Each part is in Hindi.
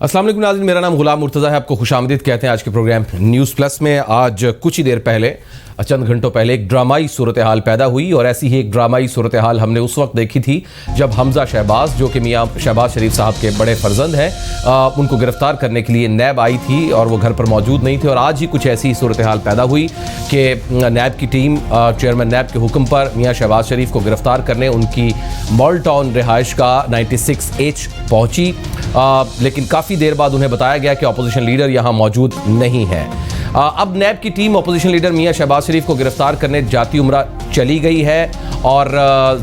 अस्सलाम वालेकुम नाज़रीन, मेरा नाम गुलाम मुर्तज़ा है। आपको खुशामदीद कहते हैं आज के प्रोग्राम न्यूज़ प्लस में। आज कुछ ही देर पहले, चंद घंटों पहले एक ड्रामाई सूरत हाल पैदा हुई और ऐसी ही एक ड्रामाई सूरत हाल हमने उस वक्त देखी थी जब हमज़ा शहबाज, जो कि मियाँ शहबाज शरीफ साहब के बड़े फर्जंद हैं, उनको गिरफ़्तार करने के लिए नैब आई थी और वो घर पर मौजूद नहीं थे। और आज ही कुछ ऐसी सूरत हाल पैदा हुई कि नैब की टीम चेयरमैन नैब के हुक्म पर मियाँ शहबाज शरीफ को गिरफ़्तार करने उनकी मॉल टाउन रिहाइश का 96H पहुँची, लेकिन काफ़ी देर बाद उन्हें बताया गया कि अपोजिशन लीडर यहाँ मौजूद नहीं है। अब नैब की टीम अपोजिशन लीडर मियाँ शहबाज शरीफ को गिरफ्तार करने जाती उम्रा चली गई है और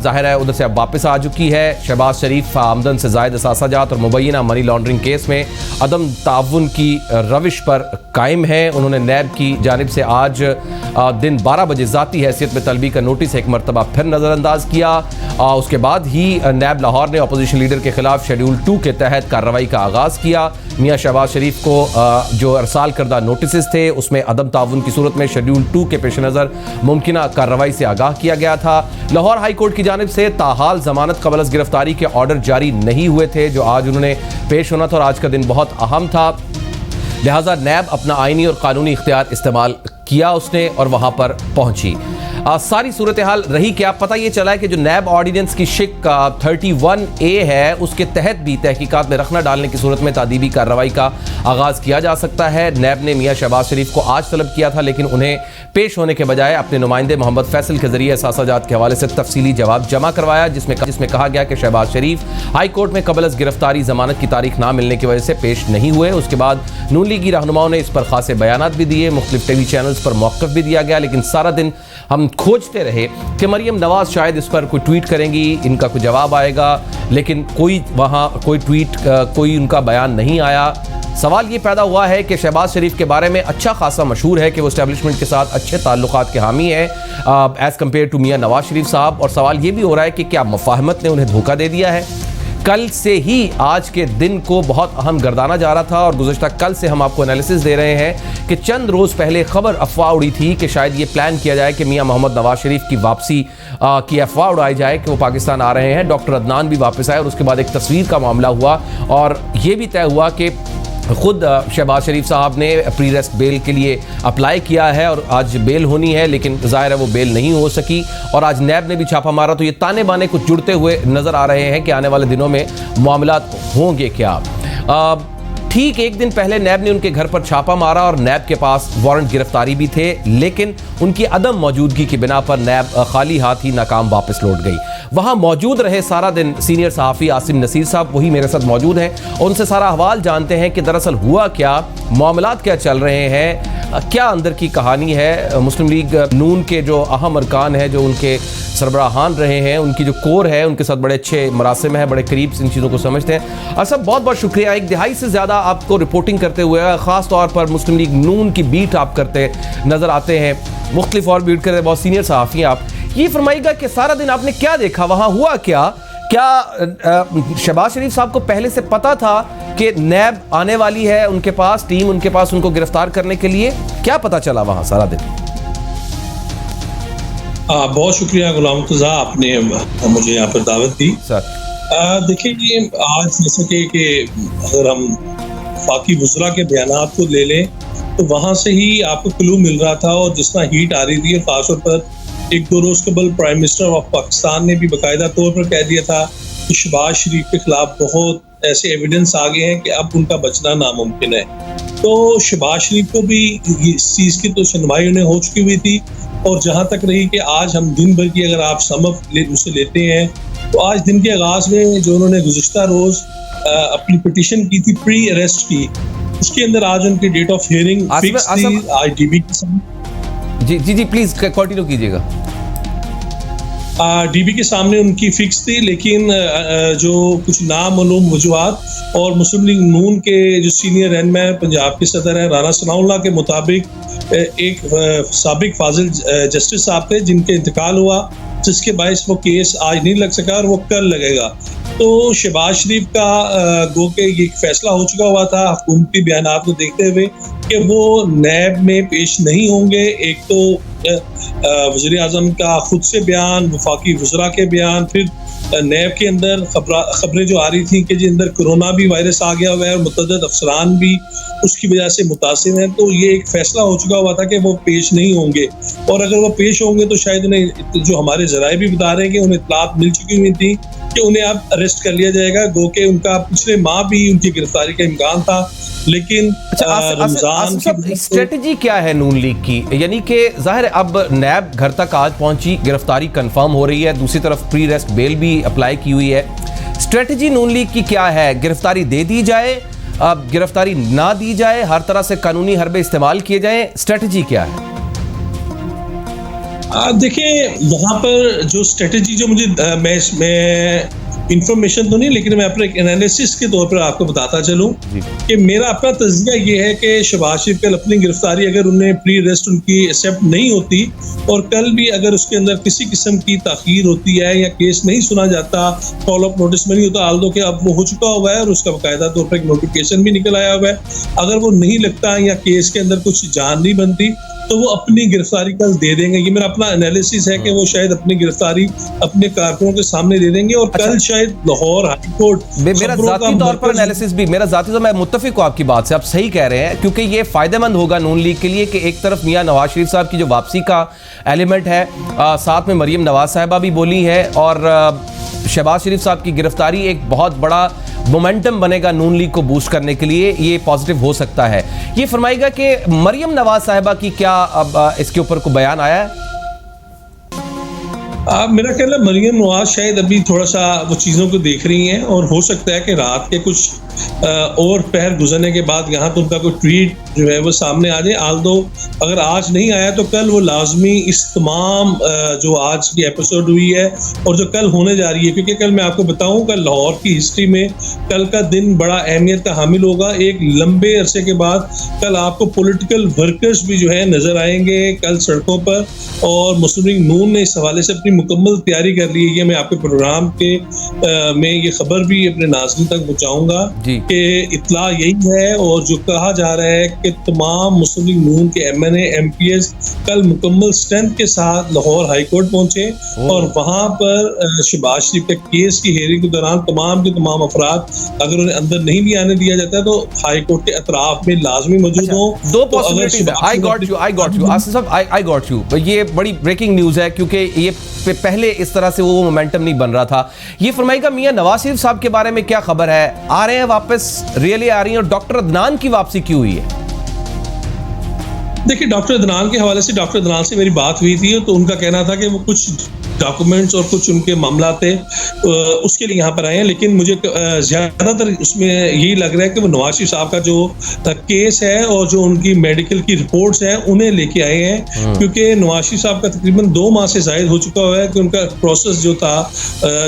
जाहिर है उधर से अब वापस आ चुकी है। शहबाज शरीफ आमदन से ज़ायद असासाजात और मुबैना मनी लॉन्ड्रिंग केस में अदम ताउन की रविश पर कायम है। उन्होंने नैब की जानिब से आज दिन 12 बजे ज़ाती हैसियत में तलबी का नोटिस एक मरतबा फिर नज़रअंदाज किया। उसके बाद ही नैब लाहौर ने अपोजिशन लीडर के खिलाफ शेड्यूल 2 के तहत कार्रवाई का आगाज़ किया। मियाँ शहबाज शरीफ को जो अरसाल करदा नोटिस थे उसमें अदम ताउन की सूरत में शेड्यूल 2 के पेश नज़र मुमकिन कार्रवाई से आगाह किया गया था। लाहौर हाई कोर्ट की जानिब से ताहाल जमानत कबल अज़ गिरफ्तारी के ऑर्डर जारी नहीं हुए थे जो आज उन्होंने पेश होना था और आज का दिन बहुत अहम था, लिहाजा नैब अपना आइनी और कानूनी इख्तियार इस्तेमाल किया उसने और वहाँ पर पहुँची। सारी सूरत हाल रही क्या, पता ये चला है कि जो नैब ऑर्डिनेंस की शिक 31A है उसके तहत भी तहकीकात में रखना डालने की सूरत में तादीबी कार्रवाई का आगाज़ किया जा सकता है। नैब ने मियाँ शहबाज शरीफ को आज तलब किया था लेकिन उन्हें पेश होने के बजाय अपने नुमाइंदे मोहम्मद फैसल के जरिए असासाजात के हवाले से तफसीली जवाब जमा करवाया, जिसमें कहा गया कि शहबाज शरीफ हाई कोर्ट में कबल अज़ गिरफ्तारी जमानत की तारीख ना मिलने की वजह से पेश नहीं हुए। उसके बाद नून लीगी रहनुमाओं ने इस पर खासे बयानात भी दिए, मुख्तलिफ टीवी चैनल्स पर मौक़िफ़ भी दिया गया, लेकिन सारा दिन हम खोजते रहे कि मरियम नवाज शायद इस पर कोई ट्वीट करेंगी, इनका कोई जवाब आएगा, लेकिन कोई ट्वीट कोई उनका बयान नहीं आया। सवाल ये पैदा हुआ है कि शहबाज शरीफ के बारे में अच्छा खासा मशहूर है कि वो एस्टेब्लिशमेंट के साथ अच्छे ताल्लुकात के हामी है एज़ कम्पेयर टू मियाँ नवाज शरीफ साहब। और सवाल ये भी हो रहा है कि क्या मुफाहमत ने उन्हें धोखा दे दिया है। कल से ही आज के दिन को बहुत अहम गर्दाना जा रहा था और गुज़श्ता कल से हम आपको एनालिसिस दे रहे हैं कि चंद रोज़ पहले खबर अफवाह उड़ी थी कि शायद ये प्लान किया जाए कि मियाँ मोहम्मद नवाज शरीफ की वापसी की अफवाह उड़ाई जाए कि वो पाकिस्तान आ रहे हैं। डॉक्टर अदनान भी वापस आए और उसके बाद एक तस्वीर का मामला हुआ और ये भी तय हुआ कि खुद शहबाज शरीफ साहब ने प्री रेस्ट बेल के लिए अप्लाई किया है और आज बेल होनी है, लेकिन ज़ाहिर है वो बेल नहीं हो सकी और आज नैब ने भी छापा मारा। तो ये ताने बाने कुछ जुड़ते हुए नज़र आ रहे हैं कि आने वाले दिनों में मामलात होंगे क्या। ठीक एक दिन पहले नैब ने उनके घर पर छापा मारा और नैब के पास वारंट गिरफ्तारी भी थे, लेकिन उनकी अदम मौजूदगी की बिना पर नैब खाली हाथ ही नाकाम वापस लौट गई। वहाँ मौजूद रहे सारा दिन सीनियर सहाफ़ी आसिम नसीर साहब, वही मेरे साथ मौजूद हैं, उनसे सारा अहवाल जानते हैं कि दरअसल हुआ क्या, मामलात क्या चल रहे हैं, क्या अंदर की कहानी है। मुस्लिम लीग नून के जो अहम अरकान हैं, जो उनके सरबराहान रहे हैं, उनकी जो कोर है उनके साथ बड़े अच्छे मरासिम है, बड़े करीब से इन चीज़ों को समझते हैं। और सब बहुत बहुत शुक्रिया, एक दिहाई से ज़्यादा आपको रिपोर्टिंग करते हुए ख़ास तौर पर मुस्लिम लीग नून की बीट आप करते नज़र आते हैं, मुख्तलिफ और बीट करते बहुत सीनियर सहाफ़ी हैं आप। ये फरमाइएगा कि सारा दिन आपने क्या देखा, वहाँ हुआ क्या शहबाज शरीफ साहब को पहले से पता था कि नैब आने वाली है उनके पास, टीम उनके पास उनको गिरफ्तार करने के लिए, क्या पता चला वहाँ सारा दिन? बहुत शुक्रिया गुलाम मुर्तज़ा, आपने मुझे यहाँ पर दावत दी। देखिए आज जैसे कि अगर हम बाकी वज़रा के बयानात को ले लें तो वहाँ से ही आपको क्लू मिल रहा था और जिस तरह हीट आ रही थी, खासतौर पर एक दो रोज़ कबल प्राइम मिनिस्टर ऑफ पाकिस्तान ने भी बाकायदा तौर पर कह दिया था कि शहबाज शरीफ के खिलाफ बहुत ऐसे एविडेंस आ गए हैं कि अब उनका बचना नामुमकिन है। तो शहबाज शरीफ को भी इस चीज़ की तो सुनवाई उन्हें हो चुकी हुई थी और जहाँ तक रही कि आज हम दिन भर की अगर आप उसे लेते हैं तो आज दिन के आगाज़ में जो उन्होंने गुज़श्ता रोज़ अपनी पिटीशन की थी प्री अरेस्ट की, उसके अंदर आज उनकी डेट ऑफ हियरिंग फिक्स थी डीबी के सामने। जी प्लीज कंटिन्यू कीजिएगा। डीबी के सामने उनकी फिक्स थी, लेकिन जो कुछ नामालूम वजूहात और मुस्लिम लीग नून के जो सीनियर रहनुमा पंजाब के सदर हैं राना सनाउल्लाह के मुताबिक एक साबिक फाजिल जस्टिस साहब थे जिनके इंतकाल हुआ, जिसके बायस वो केस आज नहीं लग सका और वो कल लगेगा। तो शहबाज शरीफ का गो के ये फैसला हो चुका हुआ था हुकूमती बयानात को देखते हुए कि वो नैब में पेश नहीं होंगे। एक तो वज़ीर आज़म का खुद से बयान, वफाकी वज़रा के बयान, फिर नैब के अंदर खबरें जो आ रही थी कि जी अंदर कोरोना भी वायरस आ गया हुआ है और मुतअद्दिद अफसरान भी उसकी वजह से मुतासिर हैं, तो ये एक फैसला हो चुका हुआ था कि वो पेश नहीं होंगे। और अगर वो पेश होंगे तो शायद उन्हें, जो हमारे ज़राए भी बता रहे हैं कि उन्हें इत्तलात मिल चुकी हुई थी कि उन्हें अब अरेस्ट कर लिया जाएगा, गो के उनका पिछले माह भी उनकी गिरफ्तारी का इम्कान था। लेकिन रमजान की स्ट्रेटजी क्या है नून लीग की? यानी कि जाहिर है अब नैब घर तक आज पहुंची, गिरफ्तारी कंफर्म हो रही है, दूसरी तरफ प्री रेस्ट बेल भी अप्लाई की हुई है। स्ट्रेटजी नून लीग की क्या है? गिरफ्तारी दे दी जाए, अब गिरफ्तारी ना दी जाए, हर तरह से कानूनी हरबे इस्तेमाल किए जाएं, स्ट्रेटजी क्या है? देखिए, यहाँ पर जो स्ट्रेटजी जो मुझे मैं इंफॉर्मेशन तो नहीं, लेकिन मैं अपने एक एनालिसिस के तौर पर आपको बताता चलूं कि मेरा अपना तज़किया ये है कि शहबाज शरीफ कल अपनी गिरफ्तारी, अगर उन्हें प्री अरेस्ट उनकी एक्सेप्ट नहीं होती और कल भी अगर उसके अंदर किसी किस्म की ताख़ीर होती है या केस नहीं सुना जाता, फॉलो अप नोटिस में नहीं होता, आल्दो कि अब वो हो चुका हुआ है और उसका बाकायदा तौर पर एक नोटिफिकेशन भी निकल आया हुआ है, अगर वो नहीं लगता या केस के अंदर कुछ जान नहीं बनती तो वो अपनी गिरफ्तारी कल दे देंगे। ये मेरा अपना एनालिसिस है कि वो शायद अपनी गिरफ्तारी अपने कारकुनों के सामने दे देंगे और कल शायद लाहौर हाई कोर्ट, मेरा जाती तौर पर एनालिसिस भी, मेरा जाती तो मैं मुत्तफिक हूं आपकी बात से, आप सही कह रहे हैं, क्योंकि ये फायदेमंद होगा नून लीग के लिए कि एक तरफ मियां नवाज शरीफ साहब की जो वापसी का एलिमेंट है, साथ में मरियम नवाज साहिबा भी बोली है और शहबाज शरीफ साहब की गिरफ्तारी एक बहुत बड़ा मोमेंटम बनेगा नून लीग को बूस्ट करने के लिए, ये पॉजिटिव हो सकता है। ये फरमाएगा कि मरियम नवाज साहिबा की क्या अब इसके ऊपर को बयान आया है? मेरा ख्याल है मरियम नवाज शायद अभी थोड़ा सा वो चीज़ों को देख रही हैं और हो सकता है कि रात के कुछ और पहर गुजरने के बाद यहाँ तो उनका कोई ट्वीट जो है वो सामने आ जाए। आल्दो अगर आज नहीं आया तो कल वो लाजमी इस तमाम जो आज की एपिसोड हुई है और जो कल होने जा रही है, क्योंकि कल मैं आपको बताऊं कल लाहौर की हिस्ट्री में कल का दिन बड़ा अहमियत का हामिल होगा। एक लंबे अरसे के बाद कल आपको पॉलिटिकल वर्कर्स भी जो है नजर आएंगे कल सड़कों पर, और मुस्लिम लीग नून ने इस हवाले से अपनी मुकम्मल तैयारी कर ली है। मैं आपके प्रोग्राम के में ये खबर भी अपने नाज़रीन तक पहुँचाऊँगा कि इत्तला यही है और जो कहा जा रहा है कि तमाम मुस्लिम लीग नून के MNA MPs कल मुकम्मल स्ट्रेंथ के साथ लाहौर हाई कोर्ट पहुंचे और वहां पर शहबाज शरीफ के केस की हेयरिंग के दौरान तमाम के तमाम अफराद अगर उन्हें अंदर नहीं भी आने दिया जाता है तो हाई कोर्ट के अतराफ में लाजमी मौजूद हो। दो possibilities, I got you Asif साहब, आई गॉट यू। ये बड़ी ब्रेकिंग न्यूज है क्योंकि ये पहले इस तरह से वो मोमेंटम नहीं बन रहा था। ये फरमाइएगा मियां नवाज शरीफ साहब के बारे में क्या खबर है? आ रहे हैं वापस, रियली आ रही है? और डॉक्टर अदनान की वापसी क्यों हुई है? देखिए, डॉक्टर अदनान के हवाले से डॉक्टर अदनान से मेरी बात हुई थी तो उनका कहना था कि वो कुछ डॉक्यूमेंट्स और कुछ उनके मामला थे उसके लिए यहाँ पर आए हैं, लेकिन मुझे ज़्यादातर उसमें यही लग रहा है कि वो नवाज शरीफ साहब का जो केस है और जो उनकी मेडिकल की रिपोर्ट्स हैं उन्हें लेके आए हैं, क्योंकि नवाज शरीफ साहब का तकरीबन 2 माह से ज़ायद हो चुका हुआ है कि उनका प्रोसेस जो था,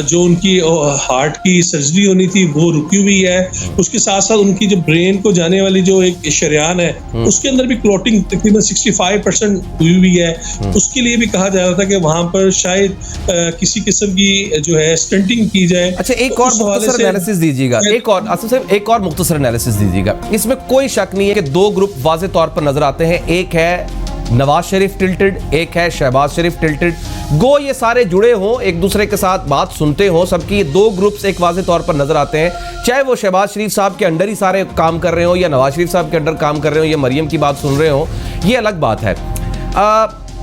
जो उनकी हार्ट की सर्जरी होनी थी वो रुकी हुई है। उसके साथ साथ उनकी जो ब्रेन को जाने वाली जो एक शरियान है उसके अंदर भी क्लॉटिंग तकरीबन 65% हुई हुई है। उसके लिए भी कहा जा रहा था कि वहाँ पर शायद किसी किस्म की जो है स्टंटिंग की जाए। अच्छा, एक और मुख्तसर एनालिसिस दीजिएगा, एक और मुख्तसर एनालिसिस दीजिएगा। इसमें कोई शक नहीं है कि 2 ग्रुप वाज़े तौर पर नजर आते हैं, एक है नवाज शरीफ टिल्टेड, एक है शहबाज शरीफ टिल्टेड। गो ये सारे जुड़े हों, एक दूसरे के साथ बात सुनते हों, सबकी ये 2 ग्रुप्स एक वाज़े तौर पर नजर आते हैं, चाहे वो शहबाज शरीफ साहब के अंडर ही सारे काम कर रहे हो या नवाज शरीफ साहब के अंडर काम कर रहे हो या मरियम की बात सुन रहे हो, ये अलग बात है।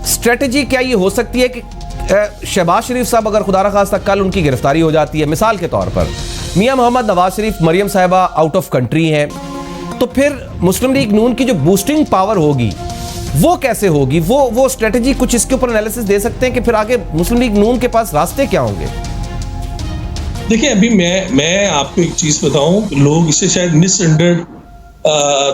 स्ट्रेटजी क्या ये हो सकती है कि शहबाज शरीफ साहब अगर खुदा न खास्ता कल उनकी गिरफ्तारी हो जाती है, मिसाल के तौर पर मियां मोहम्मद नवाज शरीफ, मरियम साहिबा आउट ऑफ कंट्री हैं, तो फिर मुस्लिम लीग नून की जो बूस्टिंग पावर होगी वो कैसे होगी? वो स्ट्रेटजी कुछ इसके ऊपर एनालिसिस दे सकते हैं कि फिर आगे मुस्लिम लीग नून के पास रास्ते क्या होंगे? देखिए, अभी मैं आपको एक चीज बताऊं, लोग इसे शायद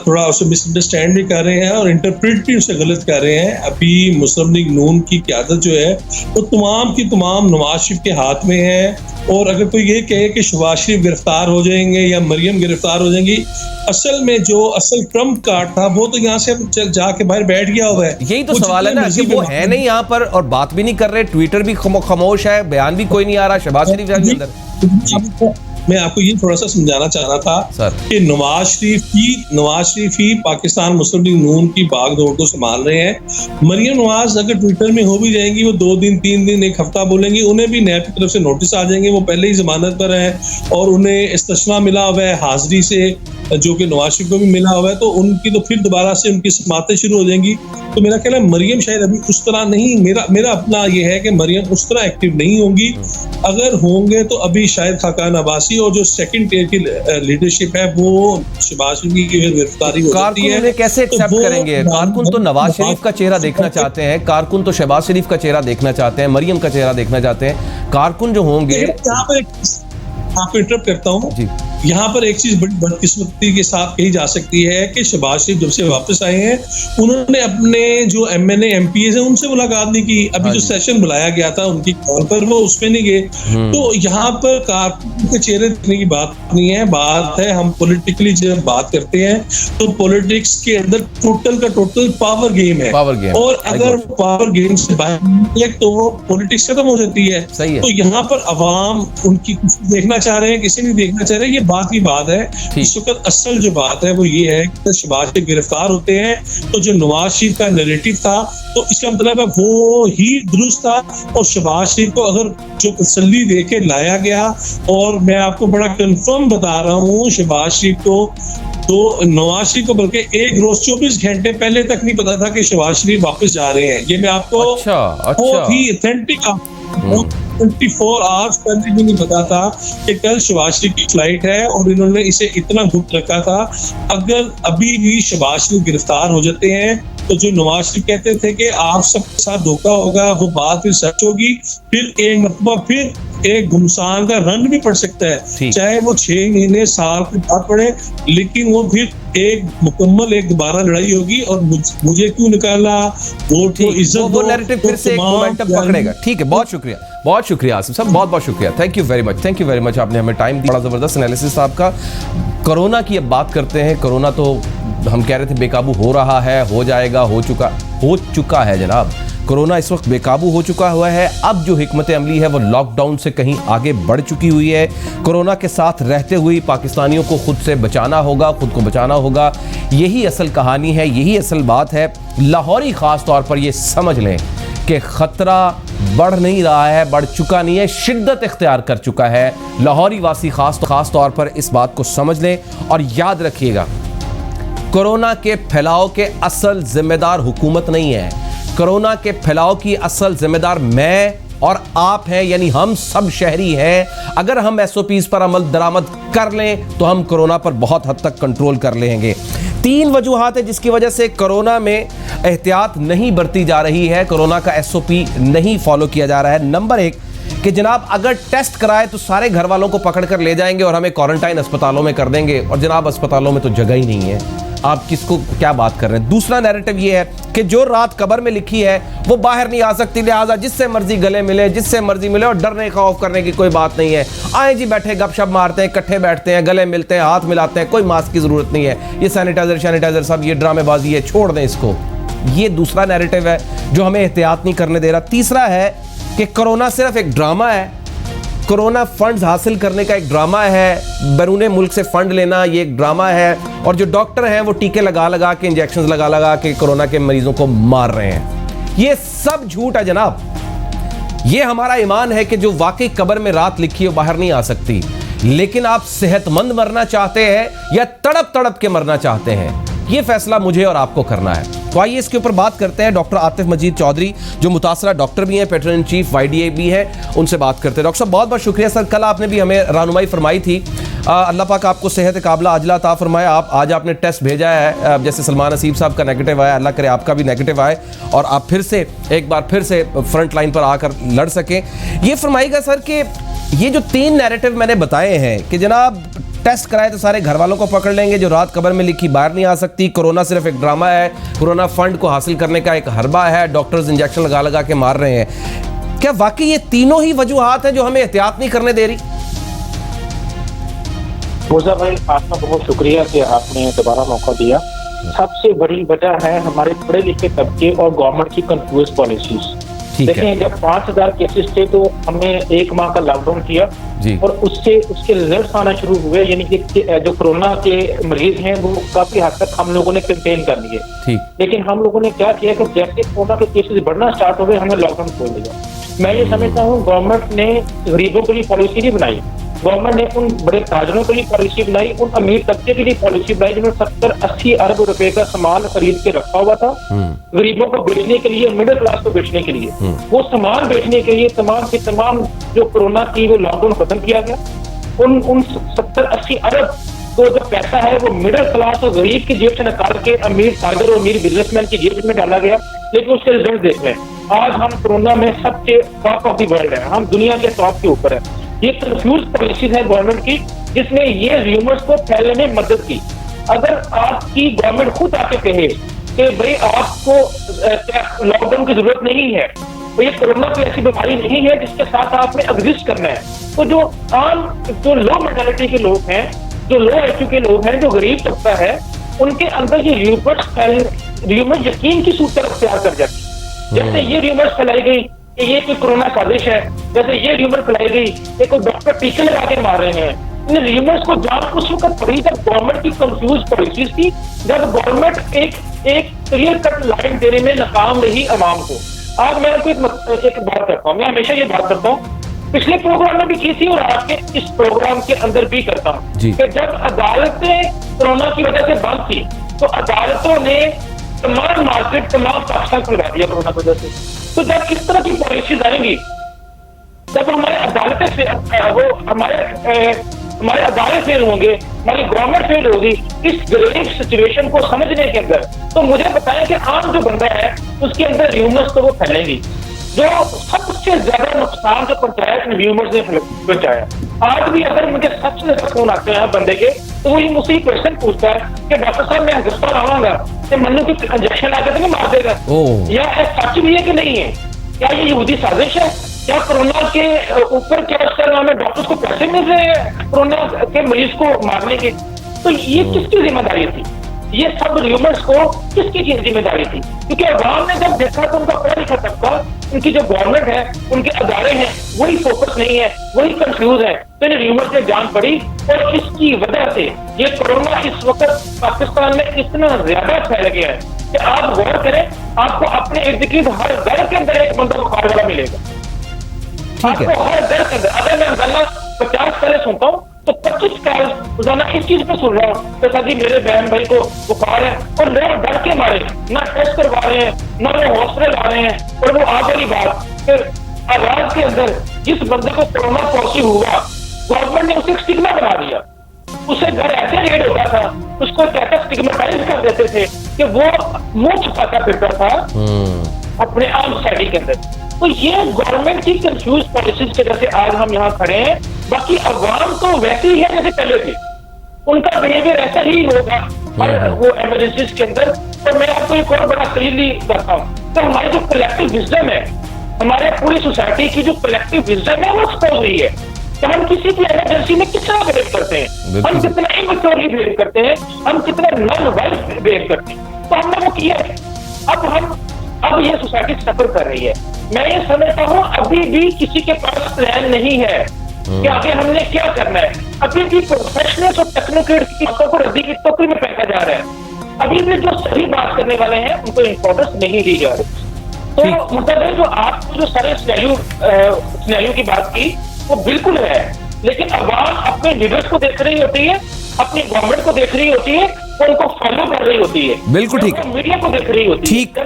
थोड़ा उसे मिसअंडरस्टैंड भी कर रहे हैं और इंटरप्रेट भी उसे गलत कर रहे हैं। अभी मुस्लिम लीग नून की क़यादत जो है वो तमाम की तमाम नवाज शरीफ के हाथ में है, और अगर कोई ये कहे कि शहबाज शरीफ गिरफ्तार हो जाएंगे या मरियम गिरफ्तार हो जाएंगी, असल में जो असल ट्रम्प कार्ड था वो तो यहाँ से जाके बाहर बैठ गया हुआ है। यही तो सवाल है ना कि वो है नहीं यहाँ पर और बात भी नहीं कर रहे, ट्विटर भी खामोश है, बयान भी कोई नहीं आ रहा शहबाज शरीफ के अंदर। मैं आपको ये थोड़ा सा समझाना चाह रहा था कि नवाज शरीफ ही पाकिस्तान मुस्लिम लीग नून की भागदौड़ को संभाल रहे हैं। मरियम नवाज अगर ट्विटर में हो भी जाएंगी, वो 2 दिन 3 दिन 1 हफ्ता बोलेंगी, उन्हें भी नैब की तरफ से नोटिस आ जाएंगे। वो पहले ही जमानत पर है और उन्हें इस्तिस्ना मिला हुआ है हाजिरी से, जो कि नवाज शरीफ को भी मिला हुआ है, तो उनकी तो फिर दोबारा से उनकी समातें शुरू हो जाएंगी। तो मेरा ख्याल है मरियम शायद अभी उस तरह नहीं, मेरा अपना ये है कि मरियम उस तरह एक्टिव नहीं होंगी। अगर होंगे तो अभी शायद खाकान अब्बासी और जो सेकंड टियर की लीडरशिप है वो शहबाज शरीफ की गिरफ्तारी हो जाती है। कैसे एक्सेप्ट करेंगे? कारकुन तो नवाज शरीफ का चेहरा देखना चाहते हैं, कारकुन तो शहबाज शरीफ का चेहरा देखना चाहते हैं, मरियम का चेहरा देखना चाहते हैं। कारकुन जो होंगे, यहाँ पर आपको इंटरप्ट करता हूँ, यहाँ पर एक चीज बड़ी बदकिस्मती के साथ कही जा सकती है कि शहबाज शरीफ जब से वापस आए हैं, उन्होंने अपने जो MNA MPs हैं उनसे मुलाकात नहीं की। अभी जो सेशन बुलाया गया था उनकी कॉल पर, वो उसमें नहीं गए। तो यहाँ पर कारकुन के चेहरे देखने की बात नहीं है, बात है हम पॉलिटिकली जब बात करते हैं तो पॉलिटिक्स के अंदर टोटल का टोटल पावर गेम है। और अगर पावर गेम से बाहर तो वो पॉलिटिक्स खत्म हो जाती है। तो यहाँ पर अवाम उनकी देखना चाह रहे हैं, किसी नहीं देखना चाह रहे, ये बात की बात है। इस वक्त असल जो बात है वो ये है कि शहबाज शरीफ गिरफ्तार होते हैं तो जो नवाज शरीफ का नैरेटिव था, तो इसका मतलब है वो ही दुरुस्त था। और शहबाज शरीफ को अगर जो तसल्ली देके लाया गया, और मैं आपको बड़ा कंफर्म बता रहा हूँ, शहबाज शरीफ को तो नवाज शरीफ को बल्कि एक रोज 24 घंटे पहले तक नहीं पता था कि शहबाज शरीफ वापस जा रहे हैं। ये मैं आपको बहुत ही ऑथेंटिक 24 आवर्स पहले भी नहीं पता था कि कल शहबाज शरीफ की फ्लाइट है, और इन्होंने इसे इतना गुप्त रखा था। अगर अभी भी शहबाज शरीफ गिरफ्तार हो जाते हैं तो जो नवाज शरीफ कहते थे कि आप सबके साथ धोखा होगा, वो बात फिर सच होगी। फिर एक मरतबा फिर एक घुमसान का रन भी पड़ सकता है, चाहे वो 6 महीने साल के बाद पड़े, लेकिन वो फिर एक मुकम्मल एक दोबारा लड़ाई होगी। और मुझे क्यों निकाला, वोट को इज्जत दो, वो नैरेटिव फिर से एक मोमेंटम पकड़ेगा। ठीक है, बहुत शुक्रिया आसिफ साहब, बहुत शुक्रिया। थैंक यू वेरी मच, आपने हमें टाइम दिया। बड़ा जबरदस्त एनालिसिस था आपका। कोरोना की अब बात करते हैं। कोरोना तो हम कह रहे थे बेकाबू हो रहा है, हो जाएगा, हो चुका है जनाब। कोरोना इस वक्त बेकाबू हो चुका हुआ है। अब जो हिकमत अमली है वो लॉकडाउन से कहीं आगे बढ़ चुकी हुई है। कोरोना के साथ रहते हुए पाकिस्तानियों को खुद से बचाना होगा, खुद को बचाना होगा। यही असल कहानी है, यही असल बात है। लाहौरी खास तौर पर ये समझ लें कि खतरा बढ़ नहीं रहा है, बढ़ चुका नहीं है, शिद्दत इख्तियार कर चुका है। लाहौरी वासी खास तौर पर इस बात को समझ लें और याद रखिएगा, कोरोना के फैलाव के असल जिम्मेदार हुकूमत नहीं है। कोरोना के फैलाव की असल जिम्मेदार मैं और आप हैं, यानी हम सब शहरी हैं। अगर हम SOPs पर अमल दरामद कर लें तो हम कोरोना पर बहुत हद तक कंट्रोल कर लेंगे। 3 वजूहात है जिसकी वजह से कोरोना में एहतियात नहीं बरती जा रही है, कोरोना का SOP नहीं फॉलो किया जा रहा है। नंबर 1 कि जनाब अगर टेस्ट कराए तो सारे घर वालों को पकड़ कर ले जाएंगे और हमें क्वारंटाइन अस्पतालों में कर देंगे, और जनाब अस्पतालों में तो जगह ही नहीं है। आप किसको क्या बात कर रहे हैं? दूसरा नैरेटिव ये है कि जो रात कब्र में लिखी है वो बाहर नहीं आ सकती, लिहाजा जिससे मर्जी गले मिले, जिससे मर्जी मिले, और डरने खौफ करने की कोई बात नहीं है। आए जी बैठे गपशप मारते हैं, इकट्ठे बैठते हैं, गले मिलते हैं, हाथ मिलाते हैं, कोई मास्क की जरूरत नहीं है। ये सैनिटाइजर सब ये ड्रामेबाजी है, छोड़ दें इसको। ये दूसरा नैरेटिव है जो हमें एहतियात नहीं करने दे रहा। तीसरा है कि कोरोना सिर्फ एक ड्रामा है, कोरोना फंड्स हासिल करने का एक ड्रामा है, बैरून मुल्क से फंड लेना ये एक ड्रामा है, और जो डॉक्टर हैं वो टीके लगा के, इंजेक्शंस लगा के कोरोना के मरीजों को मार रहे हैं। ये सब झूठ है जनाब। ये हमारा ईमान है कि जो वाकई कब्र में रात लिखी है बाहर नहीं आ सकती, लेकिन आप सेहतमंद मरना चाहते हैं या तड़प के मरना चाहते हैं, ये फैसला मुझे और आपको करना है। तो आइए इसके ऊपर बात करते हैं। डॉक्टर आतिफ मजीद चौधरी जो मुतासरा डॉक्टर भी हैं, पेट्रोन इन चीफ YDA भी हैं, उनसे बात करते हैं। डॉक्टर साहब बहुत बहुत शुक्रिया सर, कल आपने भी हमें रहनुमाई फरमाई थी। अल्लाह पाक आपको सेहत काबिला आजला अता फरमाए। आज आपने टेस्ट भेजा है, जैसे सलमान हसीब साहब का नेगेटिव आया, अल्लाह करे आपका भी नेगेटिव आए और आप फिर से एक बार फिर से फ्रंट लाइन पर आकर लड़ सकें। ये फरमाइएगा सर कि ये जो 3 नैरेटिव मैंने बताए हैं कि जनाब टेस्ट कराए तो सारे घर वालों को पकड़ लेंगे, जो रात कब्र में लिखी बाहर नहीं आ सकती, कोरोना सिर्फ एक ड्रामा है, कोरोना फंड को हासिल करने का एक हरबा है, डॉक्टर्स इंजेक्शन लगा के मार रहे हैं, क्या वाकई ये तीनों ही वजूहात हैं जो हमें एहतियात नहीं करने दे रही? मोजा भाई आपका बहुत शुक्रिया कि आपने दोबारा मौका दिया। सबसे बड़ी वजह है हमारे पढ़े लिखे तबके और गवर्नमेंट की कंफ्यूज पॉलिसीज। ठीक है। देखिए, जब 5000 केसेस थे तो हमने 1 माह का लॉकडाउन किया जी। और उसके रिजल्ट्स आना शुरू हुए, यानी कि जो कोरोना के मरीज हैं वो काफी हद तक हम लोगों ने कंटेन कर लिए। ठीक। लेकिन हम लोगों ने क्या किया कि जैसे कोरोना के केसेस बढ़ना स्टार्ट हो गए, हमने लॉकडाउन खोल दिया। मैं ये समझता हूँ गवर्नमेंट ने गरीबों के लिए पॉलिसी नहीं बनाई, गवर्नमेंट ने उन बड़े ताजरों के लिए पॉलिसी बनाई, उन अमीर तबके के लिए पॉलिसी बनाई जिन्होंने 70-80 अरब रुपए का सामान खरीद के रखा हुआ था गरीबों को बेचने के लिए, मिडिल क्लास को बेचने के लिए। वो सामान बेचने के लिए तमाम के तमाम जो कोरोना की वो लॉकडाउन खत्म किया गया। उन 70-80 अरब तो जो पैसा है वो मिडिल क्लास और गरीब की जेब से निकाल के अमीर ताजर और अमीर बिजनेसमैन की जेब में डाला गया। लेकिन उसके रिजल्ट देख लें, आज हम कोरोना में सबसे टॉप ऑफ द वर्ल्ड है, हम दुनिया के टॉप के ऊपर है। ये कंफ्यूज पॉलिसीज है गवर्नमेंट की, जिसने ये र्यूमर्स को फैलने में मदद की। अगर आपकी गवर्नमेंट खुद आके कहे कि भाई आपको लॉकडाउन की जरूरत नहीं है, तो ये कोरोना कोई ऐसी बीमारी नहीं है जिसके साथ आपने एग्जिस्ट करना है, तो जो आम जो लो मेंटालिटी के लोग हैं, जो लो IQ के लोग हैं, जो गरीब तबका है, उनके अंदर ये र्यूमर्स यकीन की सूरत अख्तियार कर जाती। जैसे ये र्यूमर्स फैलाई गई कि ये कोई कोरोना साजिश है, जैसे ये र्यूमर फैलाई गई कि कोई डॉक्टर टीके लगा के मार रहे हैं। इन र्यूमर्स को जान उस वक्त पड़ी जब गवर्नमेंट की कंफ्यूज पॉलिसीज थी, जब गवर्नमेंट एक क्लियर कट लाइन देने में नाकाम रही अवाम को। आज मैं आपको एक बात करता हूँ, मैं हमेशा ये बात करता हूँ, पिछले प्रोग्राम में भी की थी और आज के इस प्रोग्राम के अंदर भी करता हूँ कि जब अदालतें कोरोना की वजह से बंद थी तो अदालतों ने तमाम मार्केट, तमाम पाकिस्तान खुलवा दिया कोरोना की वजह से। तो जब इस तरह की पॉलिसीज आएंगी, जब हमारे अदालतें से वो हमारे अदालत फेल होंगे, हमारी गवर्नमेंट फेल होगी इस ग्रेव सिचुएशन को समझने के अंदर, तो मुझे बताएं कि आम जो बंदा है उसके अंदर र्यूमर्स तो वो फैलेंगी। जो सबसे ज्यादा नुकसान जो पंचायत में र्यूमर्स ने पहुंचाया, आज भी अगर मुझे सबसे ज्यादा फोन आते हैं बंदे के, तो वो मुझसे क्वेश्चन पूछता है कि डॉक्टर साहब मैं हिंदुस्तान आवांगा तो मनु की इंजेक्शन आकर तो नहीं मार देगा, या सच भी है कि नहीं है, क्या ये यहूदी साजिश है, क्या कोरोना के ऊपर क्या उसका नाम है, डॉक्टर्स को पैसे मिल रहे हैं कोरोना के मरीज को मारने के। तो ये किसकी जिम्मेदारी थी, ये सब र्यूमर्स को किसकी जिम्मेदारी थी? क्योंकि अवाम ने जब देखा तो उनका पढ़ा लिखा तबका, उनकी जो गवर्नमेंट है, उनके अदारे हैं, वही फोकस नहीं है, वही कंफ्यूज है, तो इन र्यूमर्स से जान पड़ी। और इसकी वजह से ये कोरोना इस वक्त पाकिस्तान में इतना ज्यादा फैल गया है कि आप गौर करें, आपको अपने इर्द गिर्द हर घर के अंदर एक बंदा बुखार वाला मिलेगा। आपको हर घर के अंदर, अगर मैं रोजाना 50 कॉल सुनता हूँ तो 25 कॉल रोजाना इस चीज पे सुन रहा हूँ तो सर जी मेरे बहन भाई को बुखार है, और लोग डर के मारे ना टेस्ट करवा रहे हैं, ना वो हॉस्पिटल आ रहे हैं। और वो आज वाली बात, फिर आवाज के अंदर जिस बंदे को कोरोना पॉजिटिव हुआ, गवर्नमेंट ने उसे स्टिग्मा बना दिया, उसे घर ऐसे रेड होता था, उसको कहता स्टिग्मेटाइज कर देते थे कि वो मुंह छुपाता फिरता था अपने आम सोसाइटी के अंदर। तो ये गवर्नमेंट की कंफ्यूज पॉलिसीज की वजह से आज हम यहाँ खड़े हैं। बाकी अवाम तो वैसे ही है जैसे पहले थे, उनका बिहेवियर ऐसा ही होगा और वो इमरजेंसीज के अंदर। तो मैं आपको एक और बड़ा क्लियरली करता हूँ, तो हमारी जो कलेक्टिव विजडम है, हमारे पूरी सोसाइटी की जो कलेक्टिव विजडम है वो एक्सपोज हुई है कि हम किसी भी इमरजेंसी में किस तरह बिहेव करते हैं, हम कितना इमेच्योरली बिहेव करते हैं, हम कितना नॉन वाइज बिहेव करते हैं। तो हमने वो किया है। अब ये सोसाइटी सफर कर रही है। मैं ये समझता हूँ अभी भी किसी के पास प्लान नहीं है कि आगे हमने क्या करना है। अभी भी प्रोफेशनल्स और टेक्नोक्रेट्स की बातों को रद्दी की टोकरी में फेंका जा रहा है। अभी भी जो सही बात करने वाले हैं उनको इम्पोर्टेंस नहीं दी जा रही। तो मतलब जो आपको जो सारे सिनेरियो की बात की वो बिल्कुल है, लेकिन अवाम अपने लीडर्स को देख रही होती है, अपनी गवर्नमेंट को देख रही होती है, वो उनको फॉलो कर रही होती है। बिल्कुल ठीक है, मीडिया को देख रही होती है। ठीक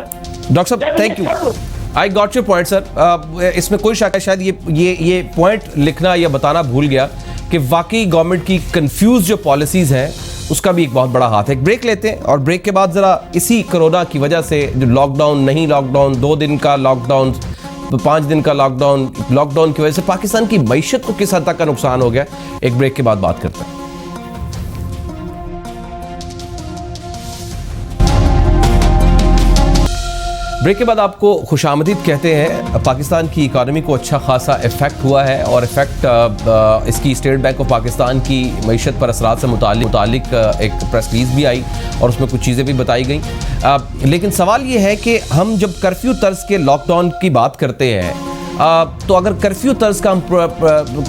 डॉक्टर साहब, thank you, I got your point sir. इसमें कोई शक है, शायद ये पॉइंट लिखना या बताना भूल गया कि वाकई गवर्नमेंट की कंफ्यूज जो पॉलिसीज हैं उसका भी एक बहुत बड़ा हाथ है। एक ब्रेक लेते हैं और ब्रेक के बाद जरा इसी कोरोना की वजह से जो लॉकडाउन, नहीं लॉकडाउन, 2 दिन का लॉकडाउन, 5 दिन का लॉकडाउन की वजह से पाकिस्तान की मईशत को किस हद तक का नुकसान हो गया, एक ब्रेक के बाद बात करते हैं। ब्रेक के बाद आपको खुशामदीद कहते हैं। पाकिस्तान की इकॉनमी को अच्छा खासा इफेक्ट हुआ है और इफेक्ट इसकी स्टेट बैंक ऑफ पाकिस्तान की मईशत पर असरात से मुतालिक एक प्रेस रिलीज भी आई और उसमें कुछ चीज़ें भी बताई गई। लेकिन सवाल ये है कि हम जब कर्फ्यू तर्ज के लॉकडाउन की बात करते हैं तो अगर कर्फ्यू तर्ज का हम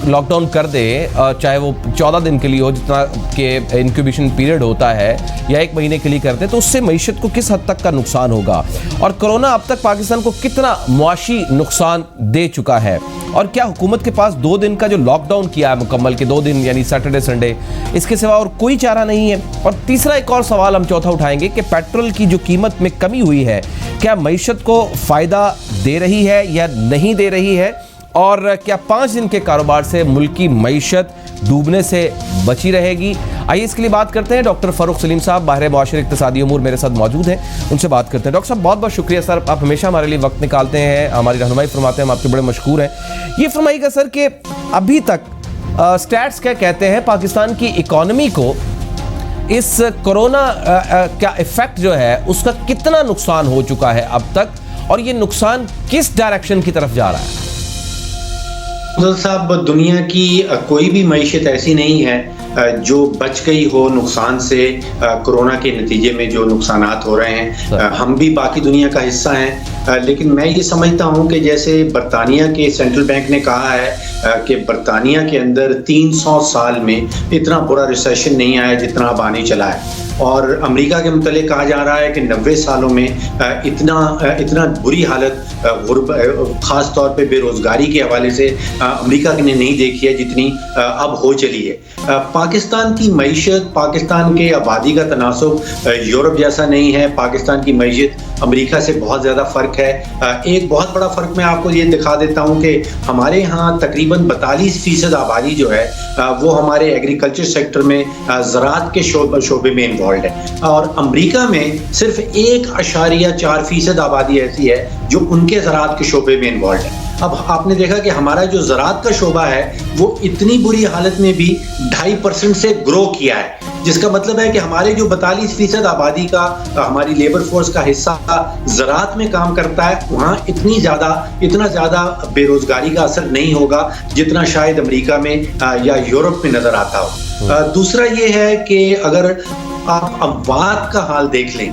लॉकडाउन कर दें, चाहे वो 14 दिन के लिए हो जितना के इंक्यूबेशन पीरियड होता है, या 1 महीने के लिए कर दें, तो उससे मईशत को किस हद तक का नुकसान होगा और कोरोना अब तक पाकिस्तान को कितना मुआशी नुकसान दे चुका है, और क्या हुकूमत के पास 2 दिन का जो लॉकडाउन किया है मुकम्मल के 2 दिन यानी सैटरडे संडे, इसके सिवा और कोई चारा नहीं है। और तीसरा एक और सवाल हम चौथा उठाएंगे कि पेट्रोल की जो कीमत में कमी हुई है क्या मईशत को फ़ायदा दे रही है या नहीं दे रही है, और क्या 5 दिन के कारोबार से मुल्क की मईशत डूबने से बची रहेगी। आइए इसके लिए बात करते हैं। डॉक्टर फ़ारूक सलीम साहब माहिर मुआशरी इक़्तिसादी उमूर मेरे साथ मौजूद हैं, उनसे बात करते हैं। डॉक्टर साहब बहुत बहुत शुक्रिया सर, आप हमेशा हमारे लिए वक्त निकालते हैं, हमारी रहनुमाई फरमाते हैं, हम आपके बड़े मशहूर हैं। ये फरमाइएगा सर कि अभी तक स्टैट्स क्या कहते हैं पाकिस्तान की इकॉनमी को इस कोरोना का इफेक्ट जो है उसका कितना नुकसान हो चुका है अब तक, और ये नुकसान किस डायरेक्शन की तरफ जा रहा है? साहब, दुनिया की कोई भी मईशत ऐसी नहीं है जो बच गई हो नुकसान से। कोरोना के नतीजे में जो नुकसानात हो रहे हैं, हम भी बाकी दुनिया का हिस्सा हैं, लेकिन मैं ये समझता हूँ कि जैसे बरतानिया के सेंट्रल बैंक ने कहा है कि बरतानिया के अंदर 300 साल में इतना बुरा रिसेशन नहीं आया जितना अब आने चला है, और अमेरिका के मुतालिक कहा जा रहा है कि 90 सालों में इतना बुरी हालत ख़ास तौर पे बेरोज़गारी के हवाले से अमेरिका ने नहीं देखी है जितनी अब हो चली है। पाकिस्तान की मईशत, पाकिस्तान के आबादी का तनासुब यूरोप जैसा नहीं है। पाकिस्तान की मईशत अमेरिका से बहुत ज़्यादा फ़र्क है। एक बहुत बड़ा फ़र्क मैं आपको ये दिखा देता हूँ कि हमारे यहाँ तकरीबन 42% आबादी जो है वो हमारे एग्रीकल्चर सेक्टर में ज़राअत के शोबे में इन्वॉल्व है, और अमेरिका में सिर्फ 1.4% आबादी ऐसी है जो उनके ज़राअत के शोबे में इन्वॉल्व है। अब आपने देखा कि हमारा जो ज़राअत का शोबा है वो इतनी बुरी हालत में भी 2.5% से ग्रो किया है, जिसका मतलब है कि हमारे जो 42% आबादी का हमारी लेबर फोर्स का हिस्सा ज़राअत में काम करता है, वहाँ इतना ज़्यादा बेरोज़गारी का असर नहीं होगा जितना शायद अमेरिका में या यूरोप में नज़र आता हो। दूसरा ये है कि अगर आप अमवात का हाल देख लें,